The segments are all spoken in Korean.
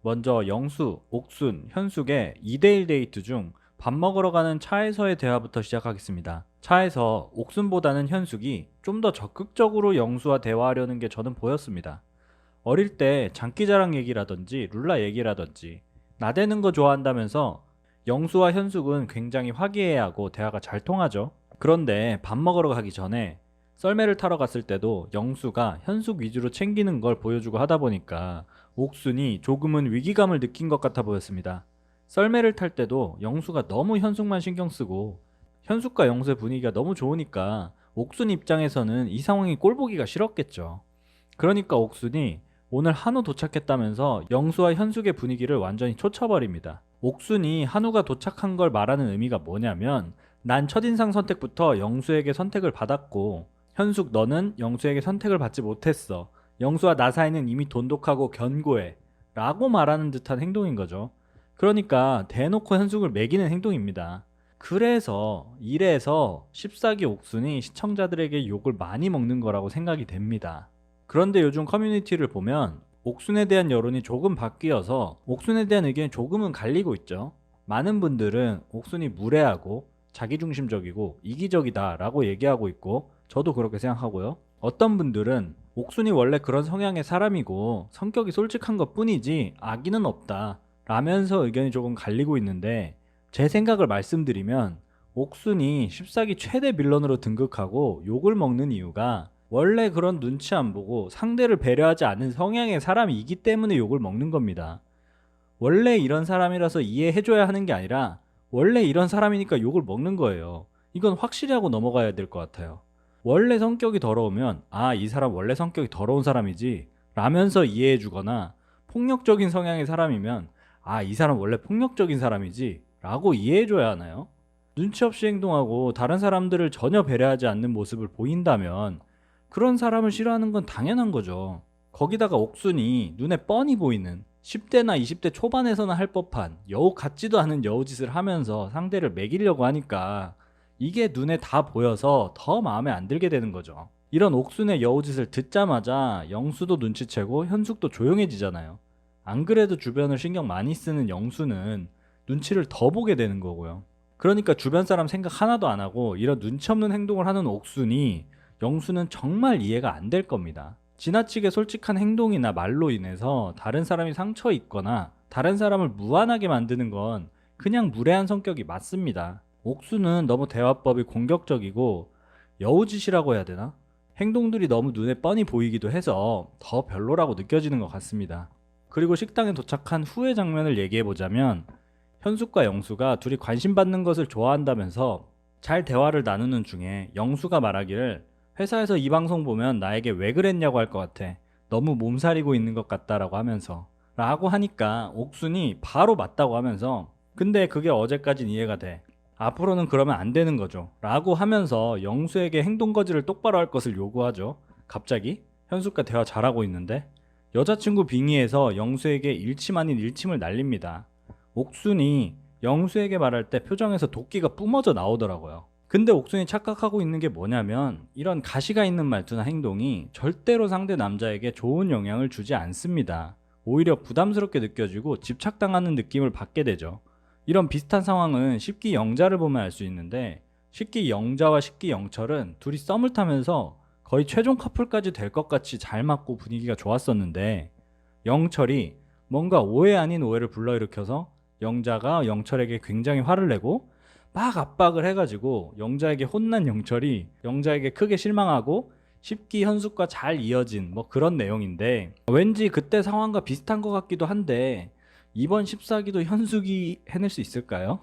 먼저 영수, 옥순, 현숙의 2대1 데이트 중 밥 먹으러 가는 차에서의 대화부터 시작하겠습니다. 차에서 옥순보다는 현숙이 좀 더 적극적으로 영수와 대화하려는 게 저는 보였습니다. 어릴 때 장기자랑 얘기라든지 룰라 얘기라든지 나대는 거 좋아한다면서 영수와 현숙은 굉장히 화기애애하고 대화가 잘 통하죠. 그런데 밥 먹으러 가기 전에 썰매를 타러 갔을 때도 영수가 현숙 위주로 챙기는 걸 보여주고 하다 보니까 옥순이 조금은 위기감을 느낀 것 같아 보였습니다. 썰매를 탈 때도 영수가 너무 현숙만 신경 쓰고 현숙과 영수의 분위기가 너무 좋으니까 옥순 입장에서는 이 상황이 꼴보기가 싫었겠죠. 그러니까 옥순이 오늘 한우 도착했다면서 영수와 현숙의 분위기를 완전히 초쳐버립니다. 옥순이 한우가 도착한 걸 말하는 의미가 뭐냐면 난 첫인상 선택부터 영수에게 선택을 받았고 현숙 너는 영수에게 선택을 받지 못했어. 영수와 나 사이는 이미 돈독하고 견고해. 라고 말하는 듯한 행동인 거죠. 그러니까 대놓고 현숙을 매기는 행동입니다. 그래서 이래서 14기 옥순이 시청자들에게 욕을 많이 먹는 거라고 생각이 됩니다. 그런데 요즘 커뮤니티를 보면 옥순에 대한 여론이 조금 바뀌어서 옥순에 대한 의견이 조금은 갈리고 있죠. 많은 분들은 옥순이 무례하고 자기중심적이고 이기적이다 라고 얘기하고 있고 저도 그렇게 생각하고요. 어떤 분들은 옥순이 원래 그런 성향의 사람이고 성격이 솔직한 것 뿐이지 악의는 없다 라면서 의견이 조금 갈리고 있는데 제 생각을 말씀드리면 옥순이 14기 최대 빌런으로 등극하고 욕을 먹는 이유가 원래 그런 눈치 안 보고 상대를 배려하지 않는 성향의 사람이기 때문에 욕을 먹는 겁니다. 원래 이런 사람이라서 이해해줘야 하는 게 아니라 원래 이런 사람이니까 욕을 먹는 거예요. 이건 확실히 하고 넘어가야 될 것 같아요. 원래 성격이 더러우면 아, 이 사람 원래 성격이 더러운 사람이지 라면서 이해해주거나 폭력적인 성향의 사람이면 아, 이 사람 원래 폭력적인 사람이지 라고 이해해줘야 하나요? 눈치 없이 행동하고 다른 사람들을 전혀 배려하지 않는 모습을 보인다면 그런 사람을 싫어하는 건 당연한 거죠. 거기다가 옥순이 눈에 뻔히 보이는 10대나 20대 초반에서는 할 법한 여우 같지도 않은 여우짓을 하면서 상대를 매기려고 하니까 이게 눈에 다 보여서 더 마음에 안 들게 되는 거죠. 이런 옥순의 여우짓을 듣자마자 영수도 눈치채고 현숙도 조용해지잖아요. 안 그래도 주변을 신경 많이 쓰는 영수는 눈치를 더 보게 되는 거고요. 그러니까 주변 사람 생각 하나도 안 하고 이런 눈치 없는 행동을 하는 옥순이 영수는 정말 이해가 안 될 겁니다. 지나치게 솔직한 행동이나 말로 인해서 다른 사람이 상처 입거나 다른 사람을 무안하게 만드는 건 그냥 무례한 성격이 맞습니다. 옥수는 너무 대화법이 공격적이고 여우짓이라고 해야 되나? 행동들이 너무 눈에 뻔히 보이기도 해서 더 별로라고 느껴지는 것 같습니다. 그리고 식당에 도착한 후의 장면을 얘기해보자면 현숙과 영수가 둘이 관심 받는 것을 좋아한다면서 잘 대화를 나누는 중에 영수가 말하기를 회사에서 이 방송 보면 나에게 왜 그랬냐고 할 것 같아. 너무 몸살이고 있는 것 같다라고 하면서 라고 하니까 옥순이 바로 맞다고 하면서 근데 그게 어제까진 이해가 돼. 앞으로는 그러면 안 되는 거죠. 라고 하면서 영수에게 행동 거지를 똑바로 할 것을 요구하죠. 갑자기 현숙과 대화 잘하고 있는데 여자친구 빙의해서 영수에게 일침 아닌 일침을 날립니다. 옥순이 영수에게 말할 때 표정에서 도끼가 뿜어져 나오더라고요. 근데 옥순이 착각하고 있는 게 뭐냐면 이런 가시가 있는 말투나 행동이 절대로 상대 남자에게 좋은 영향을 주지 않습니다. 오히려 부담스럽게 느껴지고 집착당하는 느낌을 받게 되죠. 이런 비슷한 상황은 10기 영자를 보면 알 수 있는데 10기 영자와 10기 영철은 둘이 썸을 타면서 거의 최종 커플까지 될 것 같이 잘 맞고 분위기가 좋았었는데 영철이 뭔가 오해 아닌 오해를 불러일으켜서 영자가 영철에게 굉장히 화를 내고 막 압박을 해가지고 영자에게 혼난 영철이 영자에게 크게 실망하고 10기 현숙과 잘 이어진 뭐 그런 내용인데 왠지 그때 상황과 비슷한 것 같기도 한데 이번 14기도 현숙이 해낼 수 있을까요?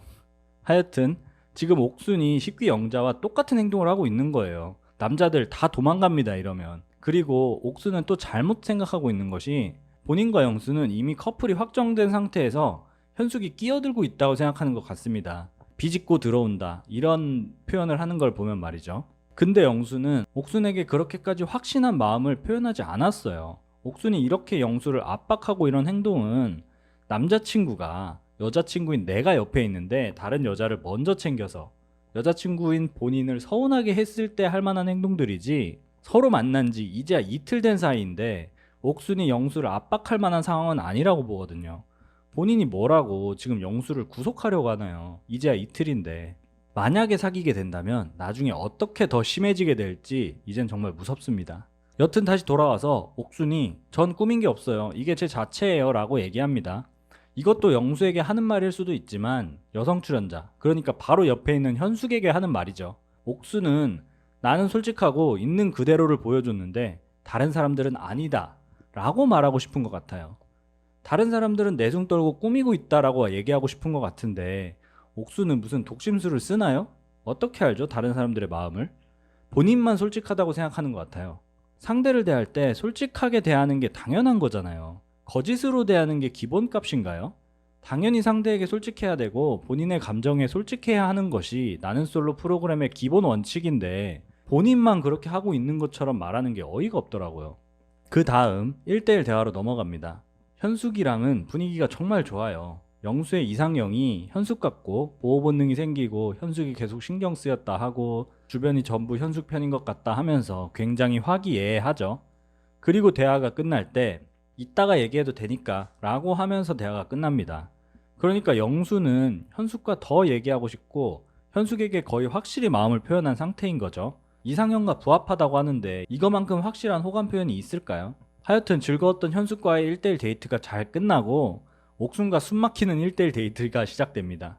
하여튼 지금 옥순이 10기 영자와 똑같은 행동을 하고 있는 거예요. 남자들 다 도망갑니다 이러면. 그리고 옥순은 또 잘못 생각하고 있는 것이 본인과 영수는 이미 커플이 확정된 상태에서 현숙이 끼어들고 있다고 생각하는 것 같습니다. 비집고 들어온다 이런 표현을 하는 걸 보면 말이죠. 근데 영수는 옥순에게 그렇게까지 확신한 마음을 표현하지 않았어요. 옥순이 이렇게 영수를 압박하고 이런 행동은 남자친구가 여자친구인 내가 옆에 있는데 다른 여자를 먼저 챙겨서 여자친구인 본인을 서운하게 했을 때 할 만한 행동들이지 서로 만난 지 이제야 이틀 된 사이인데 옥순이 영수를 압박할 만한 상황은 아니라고 보거든요. 본인이 뭐라고 지금 영수를 구속하려고 하나요? 이제야 이틀인데. 만약에 사귀게 된다면 나중에 어떻게 더 심해지게 될지 이젠 정말 무섭습니다. 여튼 다시 돌아와서 옥순이 전 꾸민 게 없어요. 이게 제 자체예요 라고 얘기합니다. 이것도 영수에게 하는 말일 수도 있지만 여성 출연자, 그러니까 바로 옆에 있는 현숙에게 하는 말이죠. 옥수는 나는 솔직하고 있는 그대로를 보여줬는데 다른 사람들은 아니다 라고 말하고 싶은 것 같아요. 다른 사람들은 내숭 떨고 꾸미고 있다라고 얘기하고 싶은 것 같은데 옥수는 무슨 독심술을 쓰나요? 어떻게 알죠? 다른 사람들의 마음을? 본인만 솔직하다고 생각하는 것 같아요. 상대를 대할 때 솔직하게 대하는 게 당연한 거잖아요. 거짓으로 대하는 게 기본값인가요? 당연히 상대에게 솔직해야 되고 본인의 감정에 솔직해야 하는 것이 나는 솔로 프로그램의 기본 원칙인데 본인만 그렇게 하고 있는 것처럼 말하는 게 어이가 없더라고요. 그 다음 1대1 대화로 넘어갑니다. 현숙이랑은 분위기가 정말 좋아요. 영수의 이상형이 현숙 같고 보호 본능이 생기고 현숙이 계속 신경 쓰였다 하고 주변이 전부 현숙 편인 것 같다 하면서 굉장히 화기애애하죠. 그리고 대화가 끝날 때 이따가 얘기해도 되니까 라고 하면서 대화가 끝납니다. 그러니까 영수는 현숙과 더 얘기하고 싶고 현숙에게 거의 확실히 마음을 표현한 상태인 거죠. 이상형과 부합하다고 하는데 이거만큼 확실한 호감 표현이 있을까요? 하여튼 즐거웠던 현숙과의 1대1 데이트가 잘 끝나고 옥순과 숨막히는 1대1 데이트가 시작됩니다.